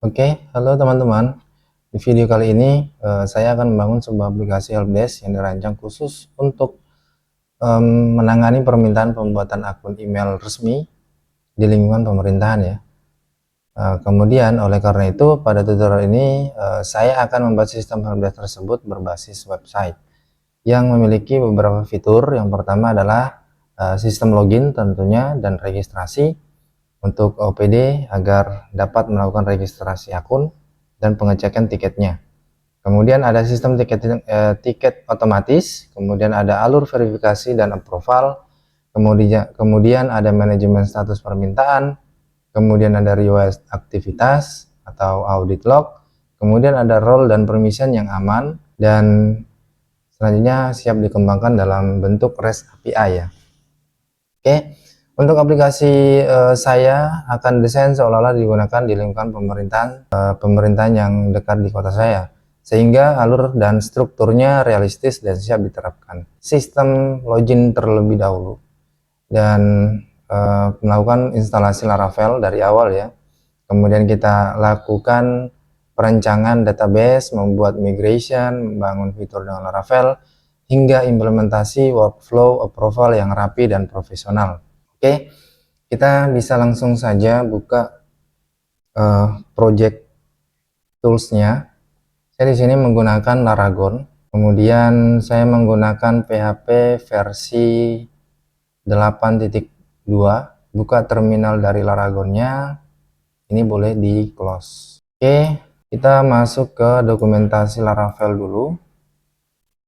Oke, halo teman-teman. Di video kali ini saya akan membangun sebuah aplikasi helpdesk yang dirancang khusus untuk menangani permintaan pembuatan akun email resmi di lingkungan pemerintahan ya. Kemudian oleh karena itu pada tutorial ini saya akan membuat sistem helpdesk tersebut berbasis website yang memiliki beberapa fitur. Yang pertama adalah sistem login tentunya dan registrasi untuk OPD agar dapat melakukan registrasi akun dan pengecekan tiketnya. Kemudian ada sistem tiket otomatis, kemudian ada alur verifikasi dan approval, kemudian ada manajemen status permintaan, kemudian ada request aktivitas atau audit log, kemudian ada role dan permission yang aman, dan selanjutnya siap dikembangkan dalam bentuk REST API ya. Oke, untuk aplikasi saya akan desain seolah-olah digunakan di lingkungan pemerintahan yang dekat di kota saya, sehingga alur dan strukturnya realistis dan siap diterapkan. Sistem login terlebih dahulu dan melakukan instalasi Laravel dari awal ya. Kemudian kita lakukan perancangan database, membuat migration, membangun fitur dengan Laravel, hingga implementasi workflow approval yang rapi dan profesional. Oke, kita bisa langsung saja buka project toolsnya. Saya di sini menggunakan Laragon, kemudian saya menggunakan PHP versi 8.2. Buka terminal dari Laragonnya, ini boleh di close. Oke, kita masuk ke dokumentasi Laravel dulu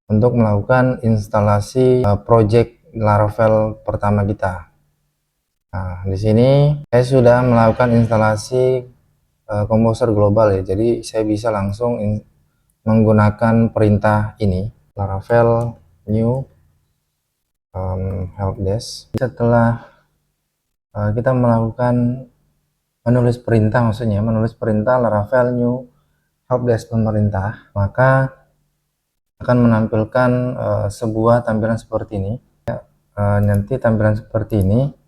untuk melakukan instalasi project Laravel pertama kita. Nah, di sini saya sudah melakukan instalasi Composer global ya, jadi saya bisa langsung menggunakan perintah ini, Laravel new helpdesk. Setelah kita melakukan menulis perintah Laravel new helpdesk pemerintah, maka akan menampilkan sebuah tampilan seperti ini ya. Nanti tampilan seperti ini.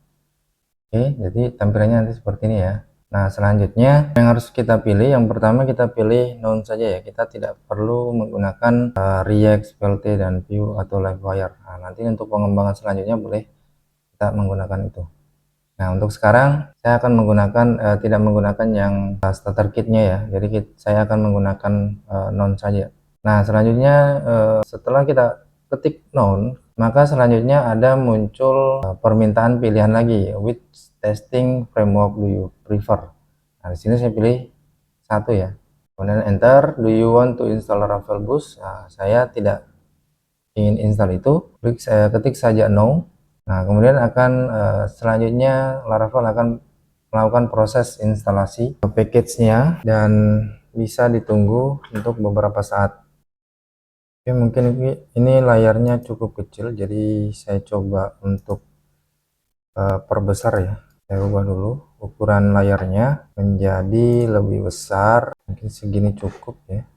Oke, jadi tampilannya nanti seperti ini ya. Nah, selanjutnya yang harus kita pilih, yang pertama kita pilih none saja ya. Kita tidak perlu menggunakan React, Svelte, dan Vue atau Livewire. Nah, nanti untuk pengembangan selanjutnya boleh kita menggunakan itu. Nah, untuk sekarang saya akan menggunakan tidak menggunakan yang starter kitnya ya. Jadi saya akan menggunakan none saja. Nah, selanjutnya setelah kita ketik none, maka selanjutnya ada muncul permintaan pilihan lagi, which testing framework do you prefer. Nah, di sini saya pilih satu ya. Kemudian enter, do you want to install Laravel Boost? Nah, saya tidak ingin install itu. Saya ketik saja no. Nah, kemudian akan selanjutnya Laravel akan melakukan proses instalasi package-nya dan bisa ditunggu untuk beberapa saat. Oke, mungkin ini layarnya cukup kecil, jadi saya coba untuk perbesar ya. Saya ubah dulu ukuran layarnya menjadi lebih besar, mungkin segini cukup ya.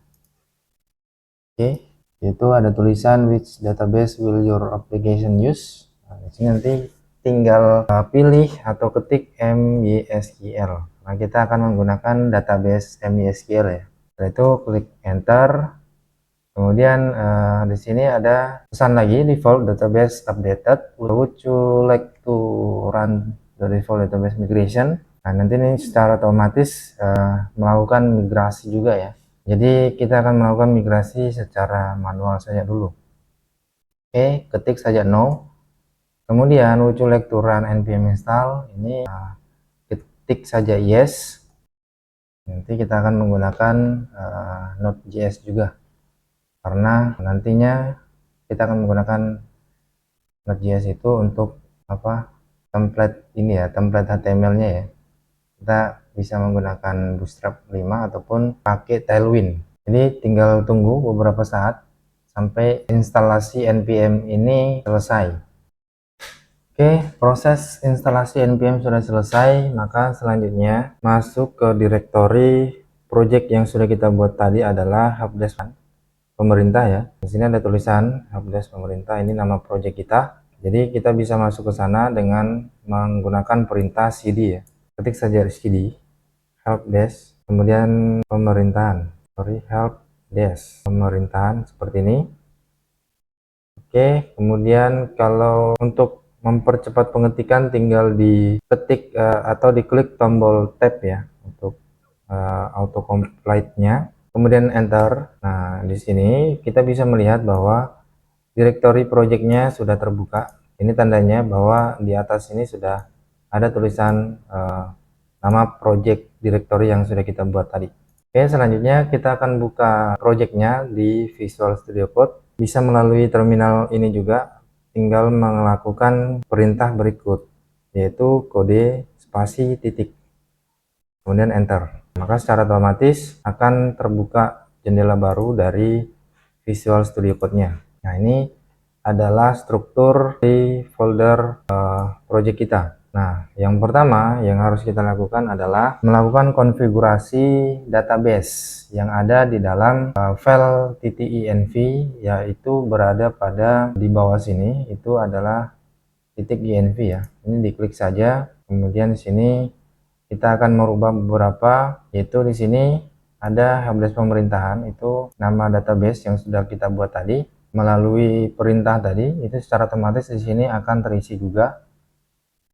Oke, itu ada tulisan which database will your application use. Nah, di sini nanti tinggal pilih atau ketik MySQL. Nah, kita akan menggunakan database MySQL ya. Setelah itu klik enter. Kemudian di sini ada pesan lagi, default database updated. Would you like to run the default database migration? Nah, nanti ini secara otomatis melakukan migrasi juga ya. Jadi kita akan melakukan migrasi secara manual saja dulu. Oke, ketik saja no. Kemudian would you like to run npm install? Ini ketik saja yes. Nanti kita akan menggunakan Node.js juga, karena nantinya kita akan menggunakan Node.js itu untuk template ini ya, template HTML-nya ya. Kita bisa menggunakan Bootstrap 5 ataupun pakai Tailwind. Jadi tinggal tunggu beberapa saat sampai instalasi npm ini selesai. Oke, proses instalasi npm sudah selesai, maka selanjutnya masuk ke direktori project yang sudah kita buat tadi adalah helpdesk pemerintah ya. Di sini ada tulisan helpdesk pemerintah, ini nama project kita. Jadi kita bisa masuk ke sana dengan menggunakan perintah cd ya. Ketik saja cd helpdesk kemudian pemerintahan, help desk, pemerintahan seperti ini. Oke, kemudian kalau untuk mempercepat pengetikan tinggal diketik atau diklik tombol tab ya untuk auto complete-nya, kemudian enter. Nah, di sini kita bisa melihat bahwa direktori projectnya sudah terbuka. Ini tandanya bahwa di atas ini sudah ada tulisan nama project directory yang sudah kita buat tadi. Oke, selanjutnya kita akan buka projectnya di Visual Studio Code. Bisa melalui terminal ini juga, tinggal melakukan perintah berikut, yaitu kode spasi titik, kemudian enter. Maka secara otomatis akan terbuka jendela baru dari Visual Studio Code-nya. Nah, ini adalah struktur di folder project kita. Nah, yang pertama yang harus kita lakukan adalah melakukan konfigurasi database yang ada di dalam file .env, yaitu berada pada di bawah sini. Itu adalah .env ya. Ini diklik saja, kemudian di sini kita akan merubah beberapa, yaitu di sini ada helpdesk pemerintahan, itu nama database yang sudah kita buat tadi melalui perintah tadi, itu secara otomatis di sini akan terisi juga.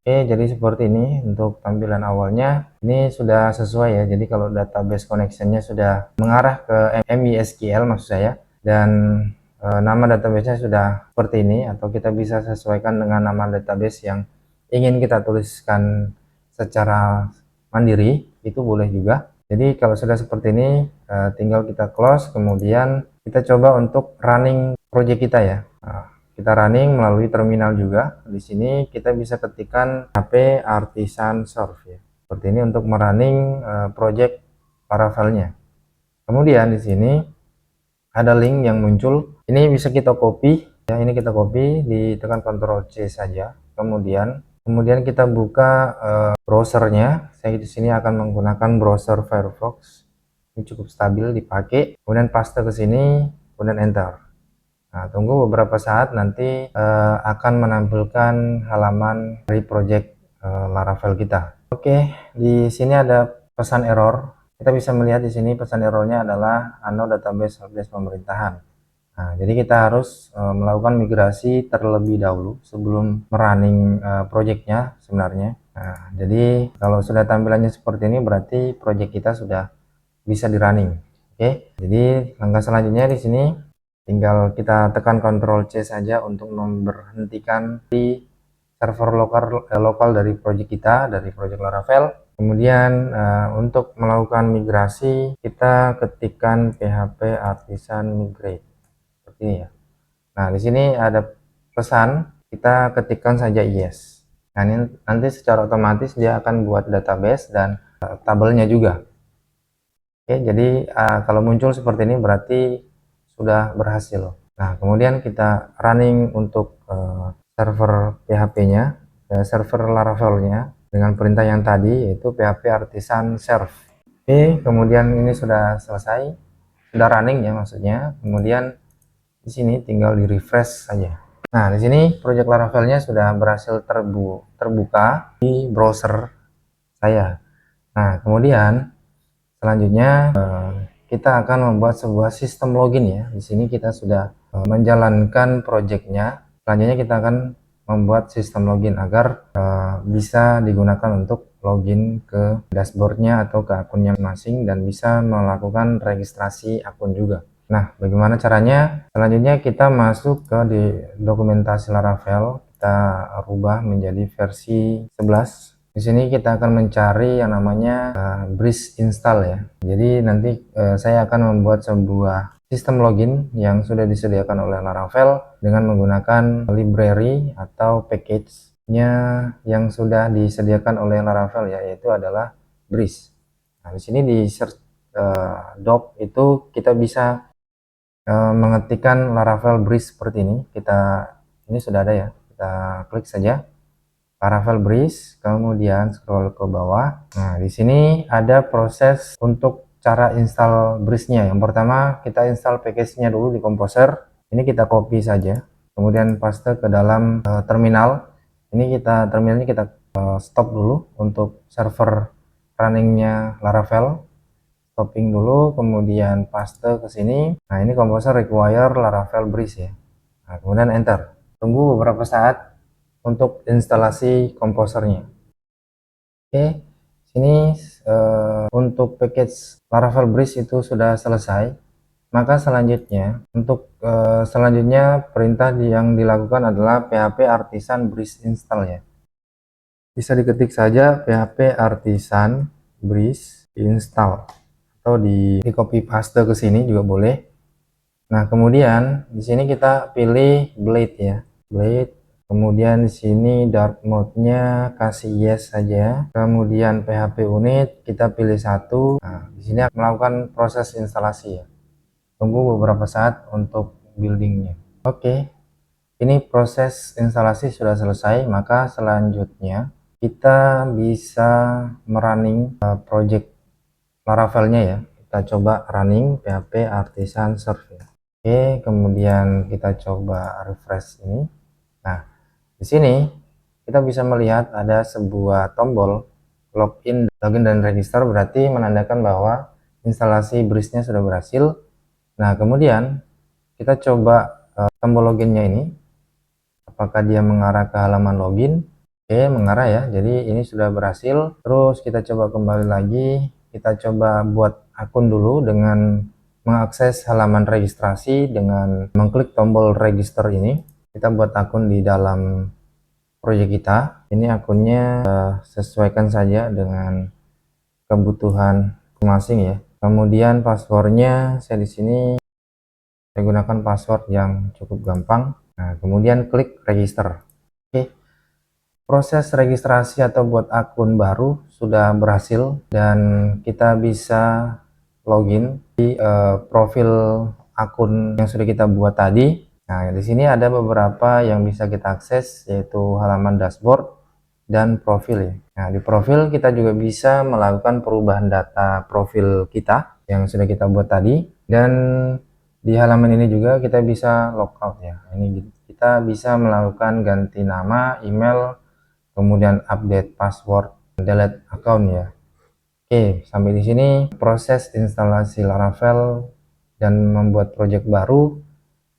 Oke, jadi seperti ini untuk tampilan awalnya. Ini sudah sesuai ya, jadi kalau database connectionnya sudah mengarah ke MySQL maksud saya, dan nama databasenya sudah seperti ini, atau kita bisa sesuaikan dengan nama database yang ingin kita tuliskan secara mandiri, itu boleh juga. Jadi kalau sudah seperti ini, tinggal kita close, kemudian kita coba untuk running project kita ya. Kita running melalui terminal juga. Di sini kita bisa ketikkan HP Artisan Serve ya. Seperti ini untuk merunning project Laravel-nya. Kemudian di sini ada link yang muncul. Ini bisa kita copy ya. Ini kita copy, ditekan Ctrl C saja. Kemudian kita buka browsernya. Saya di sini akan menggunakan browser Firefox. Ini cukup stabil dipakai. Kemudian paste ke sini, kemudian enter. Nah, tunggu beberapa saat, nanti akan menampilkan halaman dari project Laravel kita. Oke, di sini ada pesan error. Kita bisa melihat di sini pesan errornya adalah unknown database helpdesk pemerintahan. Nah, jadi kita harus melakukan migrasi terlebih dahulu sebelum merunning projectnya sebenarnya. Nah, jadi kalau sudah tampilannya seperti ini, berarti project kita sudah bisa di running. Oke, jadi langkah selanjutnya di sini tinggal kita tekan Ctrl C saja untuk memberhentikan di server lokal dari project kita, dari project Laravel. Kemudian untuk melakukan migrasi, kita ketikkan php artisan migrate seperti ini ya. Nah, di sini ada pesan, kita ketikkan saja yes. Nah, ini nanti secara otomatis dia akan buat database dan tabelnya juga. Oke, jadi kalau muncul seperti ini berarti sudah berhasil. Nah, kemudian kita running untuk server PHP-nya, server Laravel-nya dengan perintah yang tadi, yaitu php artisan serve. Oke, kemudian ini sudah selesai, sudah running ya maksudnya. Kemudian di sini tinggal di refresh saja. Nah, di sini project Laravel-nya sudah berhasil terbuka di browser saya. Nah, kemudian selanjutnya kita akan membuat sebuah sistem login ya. Di sini kita sudah menjalankan projectnya. Selanjutnya kita akan membuat sistem login agar bisa digunakan untuk login ke dashboardnya atau ke akunnya masing-masing dan bisa melakukan registrasi akun juga. Nah, bagaimana caranya? Selanjutnya kita masuk ke di dokumentasi Laravel. Kita rubah menjadi versi 11. Di sini kita akan mencari yang namanya bridge install ya. Jadi nanti saya akan membuat sebuah sistem login yang sudah disediakan oleh Laravel dengan menggunakan library atau package-nya yang sudah disediakan oleh Laravel ya, yaitu adalah bridge. Nah, di sini di search doc itu kita bisa mengetikkan Laravel bridge seperti ini. Ini sudah ada ya. Kita klik saja Laravel bridge, kemudian scroll ke bawah. Nah, di sini ada proses untuk cara install bridge-nya. Yang pertama, kita install package-nya dulu di Composer. Ini kita copy saja, kemudian paste ke dalam terminal. Terminalnya kita stop dulu untuk server running-nya Laravel. copying dulu, kemudian paste ke sini. Nah, ini composer require Laravel Breeze ya. Nah, kemudian enter. Tunggu beberapa saat untuk instalasi komposernya. Oke, sini untuk package Laravel Breeze itu sudah selesai. Maka selanjutnya, untuk selanjutnya perintah yang dilakukan adalah php artisan breeze install ya. Bisa diketik saja php artisan breeze install atau di copy paste ke sini juga boleh. Nah, kemudian di sini kita pilih blade ya, blade. Kemudian di sini dark mode-nya kasih yes saja. Kemudian php unit kita pilih 1. Nah, di sini akan melakukan proses instalasi ya. Tunggu beberapa saat untuk buildingnya. Oke, ini proses instalasi sudah selesai. Maka selanjutnya kita bisa merunning project Laravelnya ya. Kita coba running php artisan serve ya. Oke, kemudian kita coba refresh ini. Nah, di sini kita bisa melihat ada sebuah tombol login dan register, berarti menandakan bahwa instalasi Breeze-nya sudah berhasil. Nah, kemudian kita coba tombol loginnya ini, apakah dia mengarah ke halaman login. Oke, mengarah ya, jadi ini sudah berhasil. Terus kita coba kembali lagi, kita coba buat akun dulu dengan mengakses halaman registrasi dengan mengklik tombol register ini. Kita buat akun di dalam proyek kita. Ini akunnya sesuaikan saja dengan kebutuhan masing-masing ya. Kemudian passwordnya saya di sini saya gunakan password yang cukup gampang. Nah, kemudian klik register. Oke, proses registrasi atau buat akun baru sudah berhasil dan kita bisa login di profil akun yang sudah kita buat tadi. Nah, di sini ada beberapa yang bisa kita akses, yaitu halaman dashboard dan profil ya. Nah, di profil kita juga bisa melakukan perubahan data profil kita yang sudah kita buat tadi, dan di halaman ini juga kita bisa logout ya. Ini kita bisa melakukan ganti nama, email, kemudian update password, delete account ya. Oke, sampai di sini proses instalasi Laravel dan membuat project baru,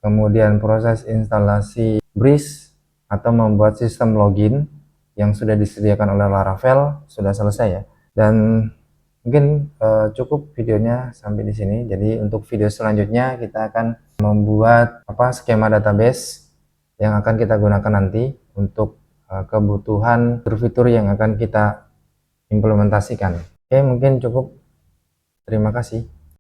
kemudian proses instalasi Breeze atau membuat sistem login yang sudah disediakan oleh Laravel sudah selesai ya. Dan mungkin cukup videonya sampai di sini. Jadi untuk video selanjutnya kita akan membuat skema database yang akan kita gunakan nanti untuk kebutuhan fitur yang akan kita implementasikan. Oke, mungkin cukup. Terima kasih.